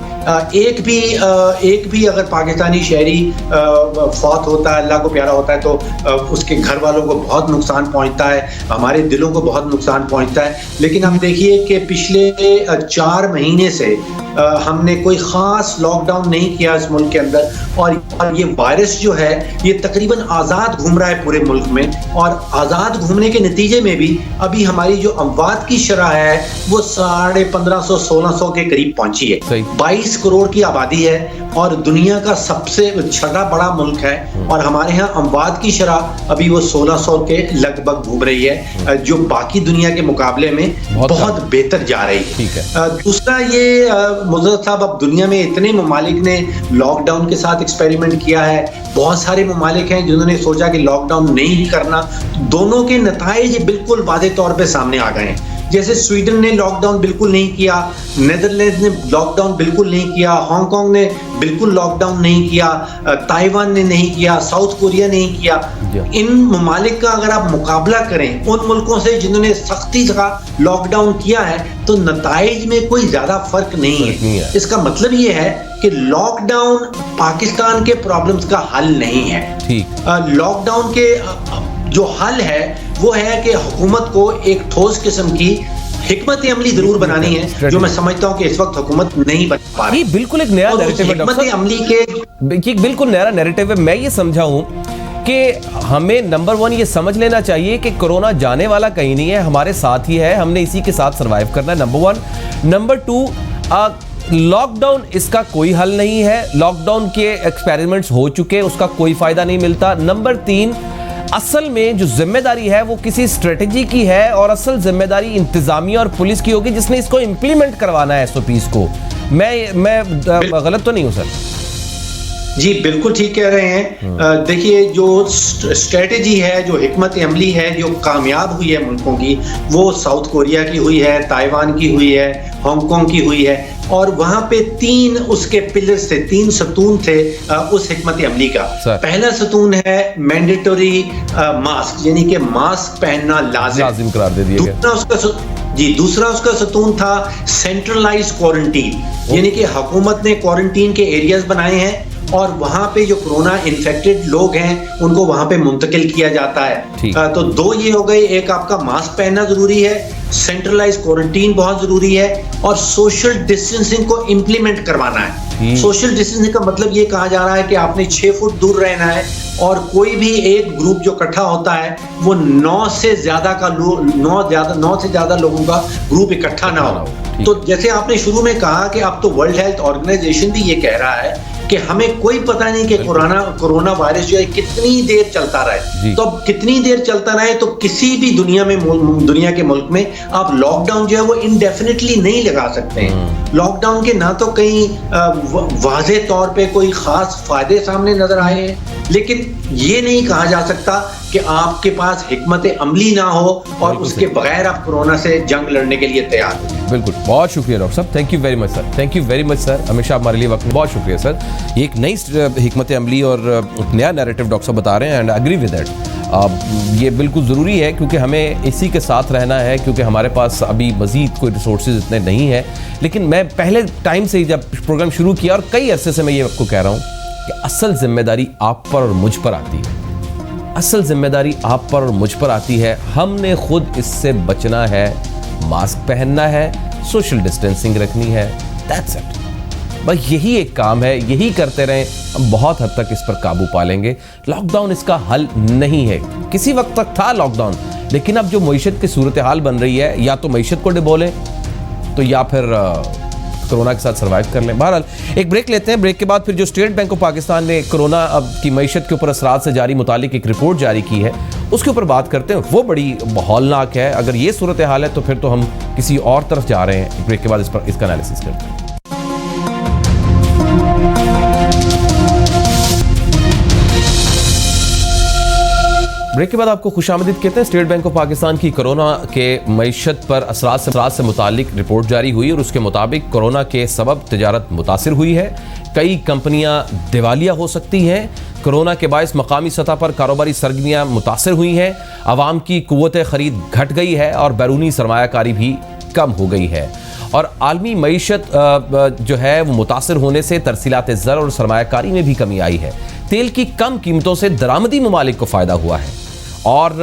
एक भी अगर पाकिस्तानी शहरी फौत होता है, अल्लाह को प्यारा होता है, तो उसके घर वालों को बहुत नुकसान पहुंचता है, हमारे दिलों को बहुत नुकसान पहुंचता है। लेकिन हम देखिए कि पिछले 4 महीने से हमने कोई ख़ास लॉकडाउन नहीं किया इस मुल्क के अंदर, और ये वायरस जो है ये तकरीबन आज़ाद घूम रहा है पूरे मुल्क में, और आज़ाद घूमने के नतीजे में भी अभी हमारी जो अमवात की शरह है वो 1550-1600 के करीब पहुंची है। 22 करोड़ की आबादी है और दुनिया का सबसे छठा बड़ा मुल्क है, और हमारे यहाँ अमवात की शरह अभी वो 1600 के लगभग घूम रही है, जो बाकी दुनिया के मुकाबले में बहुत बेहतर जा रही है। दूसरा ये मुज़फ़्फ़र साहब, अब दुनिया में इतने ममालिक ने लॉकडाउन के साथ एक्सपेरिमेंट किया है, बहुत सारे ममालिक हैं जिन्होंने सोचा कि लॉकडाउन नहीं करना, दोनों के नताइज बिल्कुल वाज़े तौर पे सामने आ गए हैं। जैसे स्वीडन ने लॉकडाउन बिल्कुल नहीं किया, नेदरलैंड्स ने लॉकडाउन बिल्कुल नहीं किया, हांगकांग ने बिल्कुल लॉकडाउन नहीं किया, ताइवान ने नहीं किया, साउथ कोरिया नहीं किया। इन ममालिक का अगर आप मुकाबला करें उन मुल्कों से जिन्होंने सख्ती से लॉकडाउन किया है, तो नताइज में कोई ज्यादा फर्क नहीं है। इसका मतलब ये है कि लॉकडाउन पाकिस्तान के प्रॉब्लम्स का हल नहीं है। लॉकडाउन के जो हल है वो है कि हुकूमत को एक ठोस किस्म की हिकमत अमली जरूर बनानी है, जो मैं समझता हूं कि इस वक्त हुकूमत नहीं बना पा रही। बिल्कुल एक नया नैरेटिव है हिकमत अमली के बिल्कुल नया नैरेटिव है। मैं ये समझा हूं कि हमें नंबर 1 ये समझ लेना चाहिए कि कोरोना जाने वाला कहीं नहीं है, हमारे साथ ही है, हमने इसी के साथ सर्वाइव करना है, नंबर 1। नंबर 2, लॉकडाउन इसका कोई हल नहीं है, लॉकडाउन के एक्सपेरिमेंट्स हो चुके, उसका कोई फायदा नहीं मिलता। नंबर 3, असल में जो जिम्मेदारी है वो किसी स्ट्रेटजी की है, और असल जिम्मेदारी इंतजामिया और पुलिस की होगी जिसने इसको इंप्लीमेंट करवाना है SOPs को। मैं गलत तो नहीं हूं सर? जी बिल्कुल ठीक कह रहे हैं। देखिए, जो स्ट्रेटेजी है, जो हिकमत अमली है, जो कामयाब हुई है मुल्कों की, वो साउथ कोरिया की हुई है, ताइवान की हुई है, हांगकांग की हुई है। और वहां पे 3 उसके पिलर्स थे, 3 सतून थे उस हिकमत अमली का। पहला सतून है मैंडेटरी मास्क, यानी कि मास्क पहनना लाजिम करार दे दिया। दूसरा उसका सतून था सेंट्रलाइज क्वारंटीन, यानी कि हुकूमत ने क्वारंटीन के एरियाज बनाए हैं और वहां पे जो कोरोना इन्फेक्टेड लोग हैं उनको वहां पे मुंतकिल किया जाता है। तो 2 ये हो गए, एक आपका मास्क पहनना जरूरी है, सेंट्रलाइज क्वारंटीन बहुत जरूरी है और सोशल डिस्टेंसिंग को इम्प्लीमेंट करवाना है। सोशल डिस्टेंसिंग का मतलब ये कहा जा रहा है कि आपने 6 फुट दूर रहना है और कोई भी एक ग्रुप जो इकट्ठा होता है वो 9 से ज्यादा लोगों का ग्रुप इकट्ठा ना हो। तो जैसे आपने शुरू में कहा कि अब तो वर्ल्ड हेल्थ ऑर्गेनाइजेशन भी ये कह रहा है कि हमें कोई पता नहीं कि कोरोना वायरस जो है कितनी देर चलता रहे। तो अब कितनी देर चलता रहे तो किसी भी दुनिया के मुल्क में आप लॉकडाउन जो है वो इंडेफिनिटली नहीं लगा सकते। लॉकडाउन के ना तो कहीं वाज़े तौर पे कोई खास फायदे सामने नजर आए हैं, लेकिन ये नहीं कहा जा सकता कि आपके पास हिकमत अमली ना हो और उसके बगैर आप कोरोना से जंग लड़ने के लिए तैयार हो। बिल्कुल, बहुत शुक्रिया डॉक्टर साहब, thank you very much sir, thank you very much sir, हमेशा हमारे लिए वक्त, बहुत शुक्रिया सर। एक नई हिकमत अमली और नया नैरेटिव डॉक्टर साहब बता रहे हैं एंड एग्री विद दैट। ये बिल्कुल ज़रूरी है क्योंकि हमें इसी के साथ रहना है, क्योंकि हमारे पास अभी मज़ीद कोई रिसोर्सेज इतने नहीं है। लेकिन मैं पहले टाइम से ही जब प्रोग्राम शुरू किया और कई अरसे से मैं ये आपको कह रहा हूँ कि असल जिम्मेदारी आप पर और मुझ पर आती है, असल जिम्मेदारी आप पर और मुझ पर आती है। हमने खुद इससे बचना है, मास्क पहनना है, सोशल डिस्टेंसिंग रखनी है, दैट्स इट। बस यही एक काम है, यही करते रहें, हम बहुत हद तक इस पर काबू पा लेंगे। लॉकडाउन इसका हल नहीं है, किसी वक्त तक था लॉकडाउन, लेकिन अब जो मईशत की सूरत हाल बन रही है, या तो मईशत को डिबोलें तो या फिर कोरोना के साथ सर्वाइव कर लें। बहरहाल एक ब्रेक लेते हैं, ब्रेक के बाद फिर जो स्टेट बैंक ऑफ पाकिस्तान ने कोरोना की मईशत के ऊपर असरात से जारी मुतालिक एक रिपोर्ट जारी की है, उसके ऊपर बात करते हैं। वो बड़ी हौलनाक है। अगर ये सूरत हाल है तो फिर तो हम किसी और तरफ जा रहे हैं। ब्रेक के बाद इस पर इसका एनालिसिस करते हैं। ब्रेक के बाद आपको खुशामदीद कहते हैं। स्टेट बैंक ऑफ पाकिस्तान की कोरोना के मईशत पर असरात से मुतालिक रिपोर्ट जारी हुई और उसके मुताबिक कोरोना के सबब तिजारत मुतासिर हुई है। कई कंपनियां दिवालिया हो सकती हैं। कोरोना के बायस मकामी सतह पर कारोबारी सरगर्मियां मुतासिर हुई हैं। आवाम की कुव्वत खरीद घट गई है और बैरूनी सरमायाकारी भी कम हो गई है। और आलमी मईशत जो है वो मुतासिर होने से तरसीलात ज़र और सरमायाकारी में भी कमी आई है। तेल की कम कीमतों से दरामदी ममालिक को फ़ायदा हुआ है और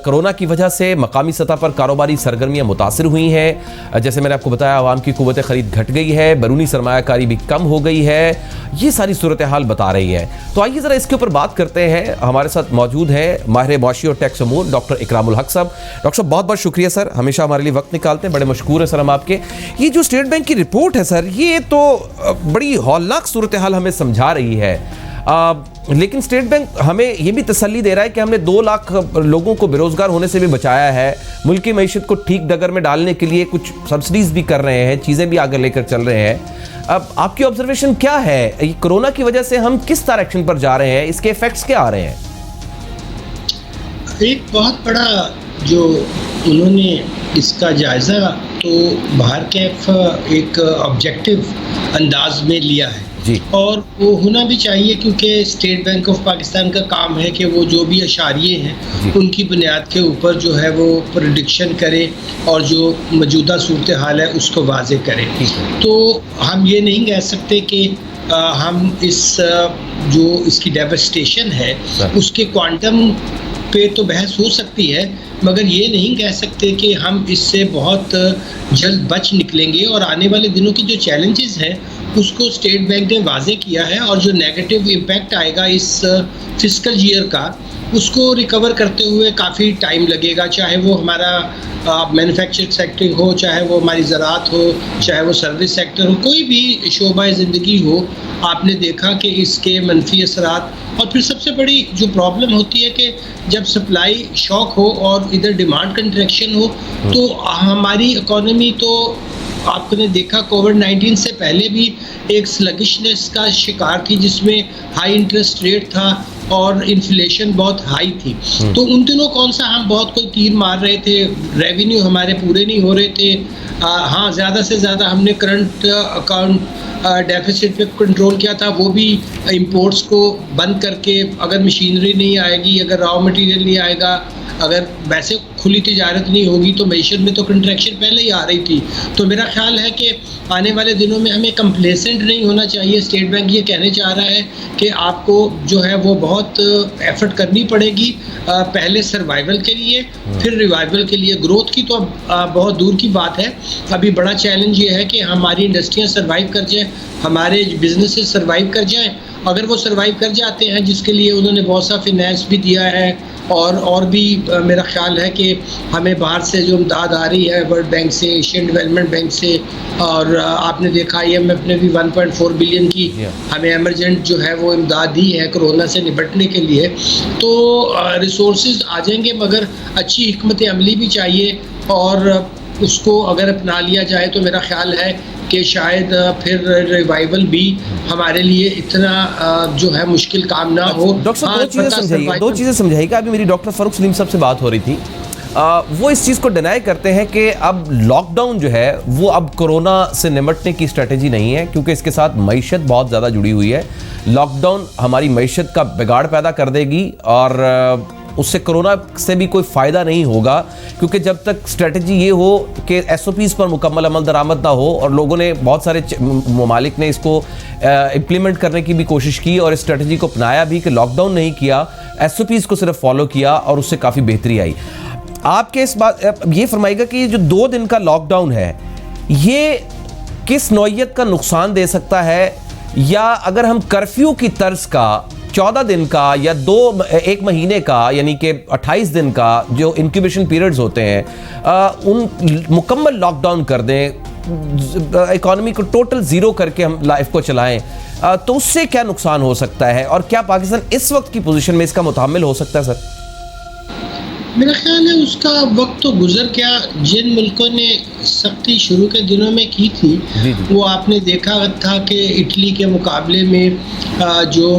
कोरोना की वजह से मकामी सतह पर कारोबारी सरगर्मियाँ मुतासिर हुई हैं। जैसे मैंने आपको बताया, आवाम की कुव्वत खरीद घट गई है, बैरूनी सरमायाकारी भी कम हो गई है। ये सारी सूरत हाल बता रही है। तो आइए ज़रा इसके ऊपर बात करते हैं। हमारे साथ मौजूद है माहिर मुआशी और टैक्स अमूर डॉक्टर इकरामुल हक साहब। डॉक्टर साहब बहुत बहुत शुक्रिया सर, हमेशा हमारे लिए वक्त निकालते हैं, बड़े मशकूर हैं सर हम आपके। ये जो स्टेट बैंक की रिपोर्ट है सर, ये तो बड़ी हौलनाक सूरत हाल हमें समझा रही है। लेकिन स्टेट बैंक हमें यह भी तसल्ली दे रहा है कि हमने 2 लाख लोगों को बेरोजगार होने से भी बचाया है। मुल्क की मईशत को ठीक डगर में डालने के लिए कुछ सब्सिडीज भी कर रहे हैं, चीज़ें भी आगे लेकर चल रहे हैं। अब आपकी ऑब्जर्वेशन क्या है, कोरोना की वजह से हम किस डायरेक्शन पर जा रहे हैं, इसके इफेक्ट्स क्या आ रहे हैं? एक बहुत बड़ा जो उन्होंने इसका जायज़ा तो बाहर कैफ एक ऑब्जेक्टिव अंदाज में लिया है जी। और वो होना भी चाहिए, क्योंकि स्टेट बैंक ऑफ पाकिस्तान का काम है कि वो जो भी अशारिये हैं उनकी बुनियाद के ऊपर जो है वो प्रेडिक्शन करे और जो मौजूदा सूरत हाल है उसको वाज़े करे। तो हम ये नहीं कह सकते कि हम इस जो इसकी डेवस्टेशन है उसके क्वांटम पे तो बहस हो सकती है, मगर ये नहीं कह सकते कि हम इससे बहुत जल्द बच निकलेंगे। और आने वाले दिनों की जो चैलेंजेस हैं उसको स्टेट बैंक ने वाजे किया है और जो नेगेटिव इम्पैक्ट आएगा इस फिस्कल ईयर का उसको रिकवर करते हुए काफ़ी टाइम लगेगा। चाहे वो हमारा मैन्युफैक्चरिंग सेक्टर हो, चाहे वो हमारी ज़राअत हो, चाहे वो सर्विस सेक्टर हो, कोई भी शोबा ज़िंदगी हो, आपने देखा कि इसके मनफी असरात। और फिर सबसे बड़ी जो प्रॉब्लम होती है कि जब सप्लाई शॉक हो और इधर डिमांड कंट्रैक्शन हो तो हमारी इकॉनमी तो आपने देखा कोविड-19 से पहले भी एक स्लगिशनेस का शिकार थी, जिसमें हाई इंटरेस्ट रेट था और इन्फ्लेशन बहुत हाई थी। तो उन दिनों कौन सा हम बहुत कोई तीर मार रहे थे, रेवेन्यू हमारे पूरे नहीं हो रहे थे। हाँ, ज़्यादा से ज़्यादा हमने करंट अकाउंट डेफिसिट पे कंट्रोल किया था, वो भी इंपोर्ट्स को बंद करके। अगर मशीनरी नहीं आएगी, अगर रॉ मटेरियल नहीं आएगा, अगर वैसे खुली तिजारत नहीं होगी तो मैशत में तो कंट्रैक्शन पहले ही आ रही थी। तो मेरा ख्याल है कि आने वाले दिनों में हमें कंप्लेसेंट नहीं होना चाहिए। स्टेट बैंक ये कहने चाह रहा है कि आपको जो है वो बहुत एफर्ट करनी पड़ेगी, पहले सर्वाइवल के लिए फिर रिवाइवल के लिए। ग्रोथ की तो अब बहुत दूर की बात है। अभी बड़ा चैलेंज ये है कि हमारी इंडस्ट्रियाँ सर्वाइव कर जाएँ, हमारे बिजनेसेस सर्वाइव कर जाएँ। अगर वो सर्वाइव कर जाते हैं, जिसके लिए उन्होंने बहुत सा फिनेंस भी दिया है और भी मेरा ख्याल है कि हमें बाहर से जो इमदाद आ रही है, वर्ल्ड बैंक से, एशियन डेवलपमेंट बैंक से, और आपने देखा IMF ने भी 1.4 बिलियन की हमें एमरजेंट जो है वो इमदाद दी है कोरोना से निपटने के लिए। तो रिसोर्सेज आ जाएंगे, मगर अच्छी हिकमत अमली भी चाहिए, और उसको अगर अपना लिया जाए तो मेरा ख्याल है कि शायद फिर रिवाइवल भी हमारे लिए इतना जो है मुश्किल काम ना हो। डॉक्टर साहब, दो चीज़ें समझाइएगा। अभी मेरी डॉक्टर फारूक सलीम साहब से बात हो रही थी, वो इस चीज़ को डिनाई करते हैं कि अब लॉकडाउन जो है वो अब कोरोना से निपटने की स्ट्रेटेजी नहीं है, क्योंकि इसके साथ मईशत बहुत ज़्यादा जुड़ी हुई है। लॉकडाउन हमारी मईशत का बिगाड़ पैदा कर देगी और उससे कोरोना से भी कोई फ़ायदा नहीं होगा, क्योंकि जब तक स्ट्रेटजी ये हो कि SOPs पर मुकम्मल अमल दरामद ना हो, और लोगों ने बहुत सारे ममालिक ने इसको इम्प्लीमेंट करने की भी कोशिश की और इस स्ट्रेटजी को अपनाया भी कि लॉकडाउन नहीं किया, SOPs को सिर्फ फॉलो किया और उससे काफ़ी बेहतरी आई। आपके इस बात ये फरमाइएगा कि ये जो 2 दिन का लॉकडाउन है ये किस नौइयत का नुकसान दे सकता है, या अगर हम कर्फ्यू की तर्ज का 14 दिन का या 1 महीने का यानी कि 28 दिन का जो इंक्यूबेशन पीरियड्स होते हैं उन मुकम्मल लॉकडाउन कर दें, इकॉनमी को टोटल ज़ीरो करके हम लाइफ को चलाएं, तो उससे क्या नुकसान हो सकता है, और क्या पाकिस्तान इस वक्त की पोजीशन में इसका मुतामिल हो सकता है सर? मेरा ख्याल है उसका वक्त तो गुजर गया। जिन मुल्कों ने सख्ती शुरू के दिनों में की थी वो आपने देखा था कि इटली के मुकाबले में जो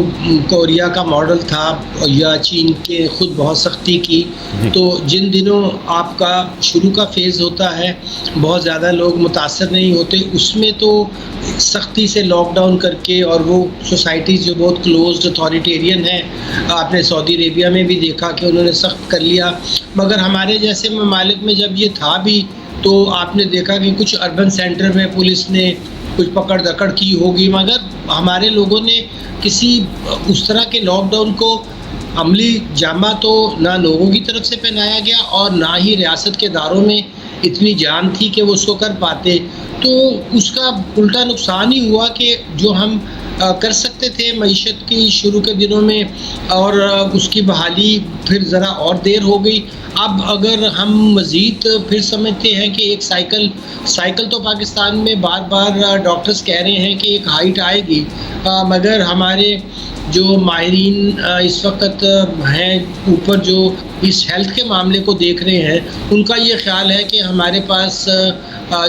कोरिया का मॉडल था या चीन के खुद बहुत सख्ती की। तो जिन दिनों आपका शुरू का फेज़ होता है बहुत ज़्यादा लोग मुतासर नहीं होते, उसमें तो सख्ती से लॉकडाउन करके, और वो सोसाइटीज़ जो बहुत क्लोज्ड अथॉरिटेरियन है, आपने सऊदी अरेबिया में भी देखा कि उन्होंने सख्त कर लिया। मगर हमारे जैसे ममालिक में जब ये था भी तो आपने देखा कि कुछ अर्बन सेंटर में पुलिस ने कुछ पकड़ दकड़ की होगी, मगर हमारे लोगों ने किसी उस तरह के लॉकडाउन को अमली जामा तो ना लोगों की तरफ से पहनाया गया और ना ही रियासत के इदारों में इतनी जान थी कि वो उसको कर पाते। तो उसका उल्टा नुकसान ही हुआ कि जो हम कर सकते थे मईशत की शुरू के दिनों में, और उसकी बहाली फिर ज़रा और देर हो गई। अब अगर हम मज़ीद फिर समझते हैं कि एक साइकिल तो पाकिस्तान में बार बार डॉक्टर्स कह रहे हैं कि एक हाइट आएगी, मगर हमारे जो माहिरीन इस वक्त हैं ऊपर जो इस हेल्थ के मामले को देख रहे हैं, उनका ये ख्याल है कि हमारे पास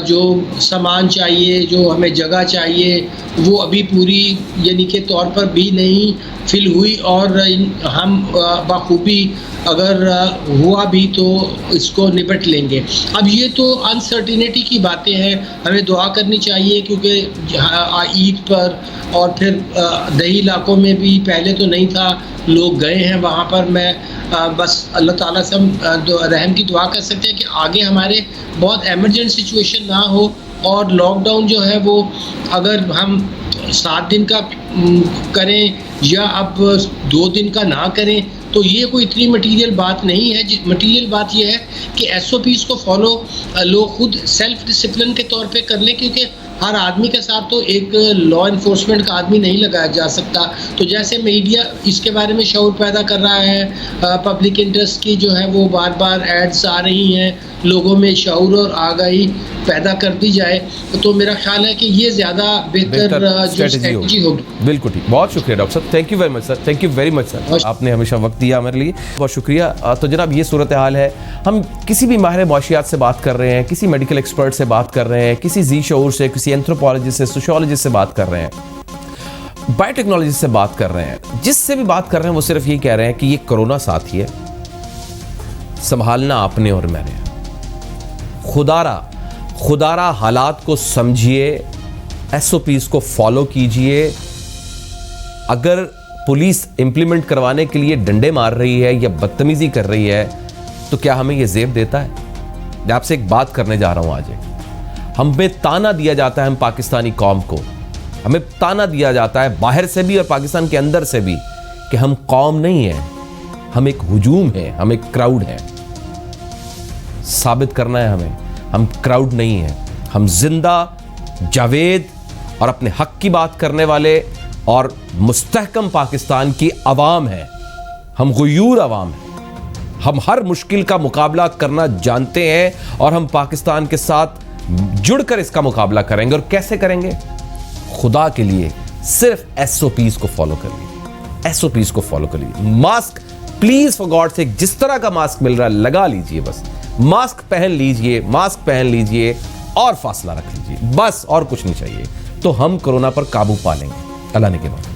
जो सामान चाहिए, जो हमें जगह चाहिए, वो अभी पूरी यानी के तौर पर भी नहीं फिल हुई, और हम बखूबी अगर हुआ भी तो इसको निपट लेंगे। अब ये तो अनसर्टिनिटी की बातें हैं, हमें दुआ करनी चाहिए, क्योंकि ईद पर और फिर दही इलाकों में भी पहले तो नहीं था, लोग गए हैं वहाँ पर। मैं बस अल्लाह ताला से हम रहम की दुआ कर सकते हैं कि आगे हमारे बहुत एमरजेंट सिचुएशन ना हो, और लॉकडाउन जो है वो अगर हम 7 दिन का करें या अब 2 दिन का ना करें तो ये कोई इतनी मटीरियल बात नहीं है। मटीरियल बात ये है कि SOPs को फॉलो लोग खुद सेल्फ डिसिप्लिन के तौर पे कर लें, क्योंकि हर आदमी के साथ तो एक लॉ इन्फोर्समेंट का आदमी नहीं लगाया जा सकता। तो जैसे मीडिया इसके बारे में शऊर पैदा कर रहा है, पब्लिक इंटरेस्ट की जो है वो बार बार एड्स आ रही हैं, लोगों में शऊर और आगाही पैदा कर दी जाए, तो मेरा ख्याल है कि ये ज़्यादा बेहतर जो स्ट्रेटजी होगी। बिल्कुल ठीक, बहुत शुक्रिया डॉक्टर साहब, thank you very much sir, thank you very much sir, आपने हमेशा वक्त दिया हमारे लिए, बहुत शुक्रिया। तो जनाब ये सूरत हाल है, हम किसी भी माहिर मौशियात से बात कर रहे हैं, किसी मेडिकल एक्सपर्ट से बात कर रहे हैं, किसी जी शऊर से, किसी एंथ्रोपोलॉजिस्ट से, सोशियोलॉजिस्ट से बात कर रहे हैं, बायोटेक्नोलॉजी से बात कर रहे हैं, जिससे भी बात कर रहे हैं वो सिर्फ यही कह रहे हैं कि ये कोरोना साथी है, संभालना आपने और मैंने। खुदारा हालात को समझिए, एसओपीज को फॉलो कीजिए। अगर पुलिस इंप्लीमेंट करवाने के लिए डंडे मार रही है या बदतमीजी कर रही है तो क्या हमें यह जेब देता है? मैं आपसे एक बात करने जा रहा हूं आज। हमें ताना दिया जाता है, हम पाकिस्तानी कौम को हमें ताना दिया जाता है बाहर से भी और पाकिस्तान के अंदर से भी कि हम कौम नहीं है, हम एक हुजूम है, हम एक क्राउड है। साबित करना है हमें, हम क्राउड नहीं है, हम जिंदा, जावेद और अपने हक की बात करने वाले और मुस्तहकम पाकिस्तान की अवाम है। हम गुयूर अवाम हैं, हम हर मुश्किल का मुकाबला करना जानते हैं और हम पाकिस्तान के साथ जुड़कर इसका मुकाबला करेंगे। और कैसे करेंगे? खुदा के लिए सिर्फ एसओपीज को फॉलो कर लीजिए, एसओपीज को फॉलो कर लीजिए। मास्क प्लीज फॉर गॉड से, जिस तरह का मास्क मिल रहा है लगा लीजिए, बस मास्क पहन लीजिए, मास्क पहन लीजिए और फासला रख लीजिए, बस और कुछ नहीं चाहिए। तो हम कोरोना पर काबू पा लेंगे अल्लाह ने के बाद।